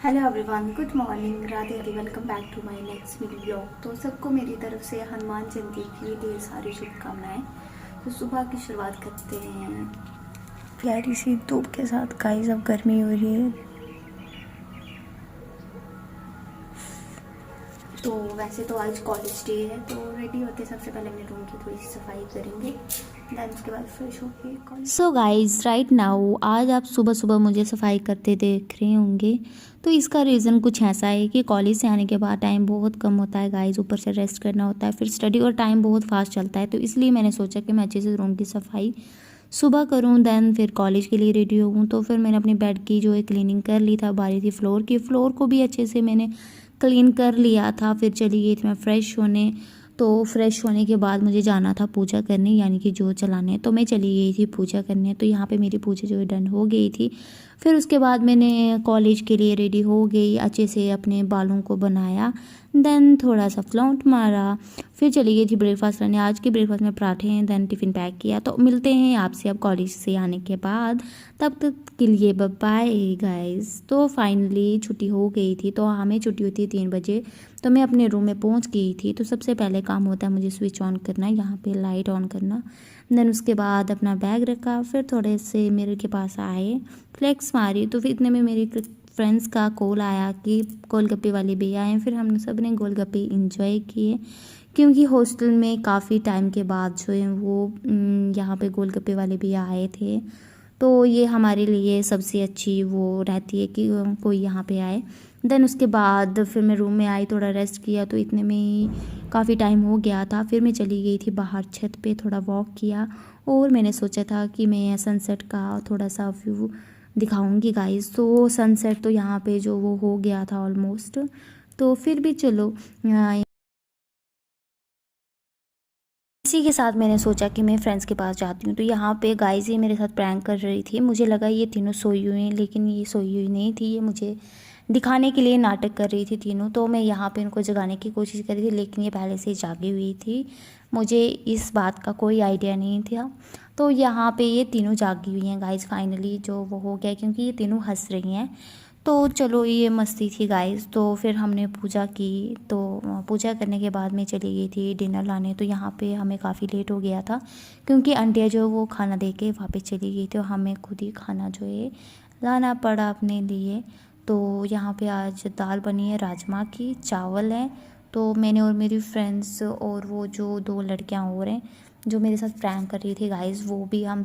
Hello everyone, good morning, Radhe Radhe. Welcome back to my next mini blog. तो सबको मेरी तरफ से हनुमान जयंती की ढेर सारी शुभकामनाएं। तो सुबह की शुरुआत करते हैं प्यारी सी धूप के साथ। गाइस अब गर्मी हो रही है, तो वैसे तो आज कॉलेज डे है, तो रेडी होते सबसे पहले अपने रूम की थोड़ी सी सफाई करेंगे, देन उसके बाद फ्रेश होके college. So guys right now आज आप सुबह सुबह मुझे सफाई करते देख रहे होंगे। तो इसका रीज़न कुछ ऐसा है कि कॉलेज से आने के बाद टाइम बहुत कम होता है गाइस, ऊपर से रेस्ट करना होता है, फिर स्टडी और टाइम बहुत फास्ट चलता है। तो इसलिए मैंने सोचा कि मैं अच्छे से रूम की सफाई सुबह करूं, देन फिर कॉलेज के लिए रेडी होऊं। तो फिर मैंने अपनी बेड की जो है क्लीनिंग कर ली था, बारी थी फ्लोर की, फ्लोर को भी अच्छे से मैंने क्लीन कर लिया था। फिर चली गई थी मैं फ्रेश होने। तो फ्रेश होने के बाद मुझे जाना था पूजा करने, यानी कि जोत जलाने। तो मैं चली गई थी पूजा करने। तो यहाँ पे मेरी पूजा जो है डन हो गई थी। फिर उसके बाद मैंने कॉलेज के लिए रेडी हो गई, अच्छे से अपने बालों को बनाया, देन थोड़ा सा फ्लॉन्ट मारा, फिर चली गई थी ब्रेकफास्ट करने। आज के ब्रेकफास्ट में पराठे हैं, देन टिफ़िन पैक किया। तो मिलते हैं आपसे अब कॉलेज से आने के बाद, तब तक के लिए बाय बाय गाइस। तो फाइनली छुट्टी हो गई थी। तो हमें छुट्टी होती है 3 बजे। तो मैं अपने रूम में पहुंच गई थी। तो सबसे पहले काम होता है मुझे स्विच ऑन करना, यहाँ पे लाइट ऑन करना, देन उसके बाद अपना बैग रखा। फिर थोड़े से मेरे के पास आए, फ्लेक्स मारी। तो फिर इतने में मेरी फ्रेंड्स का कॉल आया कि गोलगप्पे वाले भैया आए। फिर हमने सब ने गोलगप्पे इंजॉय किए, क्योंकि हॉस्टल में काफ़ी टाइम के बाद जो है वो यहाँ पे गोलगप्पे वाले भैया आए थे। तो ये हमारे लिए सबसे अच्छी वो रहती है कि कोई यहाँ पे आए। देन उसके बाद फिर मैं रूम में आई, थोड़ा रेस्ट किया। तो इतने में ही काफ़ी टाइम हो गया था। फिर मैं चली गई थी बाहर छत पे, थोड़ा वॉक किया, और मैंने सोचा था कि मैं सनसेट का थोड़ा सा व्यू दिखाऊंगी गाइस। तो सनसेट तो यहाँ पे जो वो हो गया था ऑलमोस्ट। तो फिर भी चलो, इसी के साथ मैंने सोचा कि मैं फ्रेंड्स के पास जाती हूँ। तो यहाँ पे गाइस ये मेरे साथ प्रैंक कर रही थी। मुझे लगा ये तीनों सोई हुई हैं, लेकिन ये सोई हुई नहीं थी, ये मुझे दिखाने के लिए नाटक कर रही थी तीनों। तो मैं यहाँ पे इनको जगाने की कोशिश कर रही थी, लेकिन ये पहले से ही जागी हुई थी, मुझे इस बात का कोई आइडिया नहीं था। तो यहाँ पे ये तीनों जागी हुई हैं गाइस। फाइनली जो वो हो गया, क्योंकि ये तीनों हंस रही हैं। तो चलो ये मस्ती थी गाइस। तो फिर हमने पूजा की। तो पूजा करने के बाद मैं चली गई थी डिनर लाने। तो यहाँ पे हमें काफ़ी लेट हो गया था, क्योंकि आंटिया जो वो खाना दे के वापस चली गई। तो हमें खुद ही खाना जो है लाना पड़ा अपने लिए। तो यहाँ पे आज दाल बनी है, राजमा की, चावल है। तो मैंने और मेरी फ्रेंड्स और वो जो 2 लड़कियाँ और हैं जो मेरे साथ प्रैंक कर रही थी गाइस, वो भी हम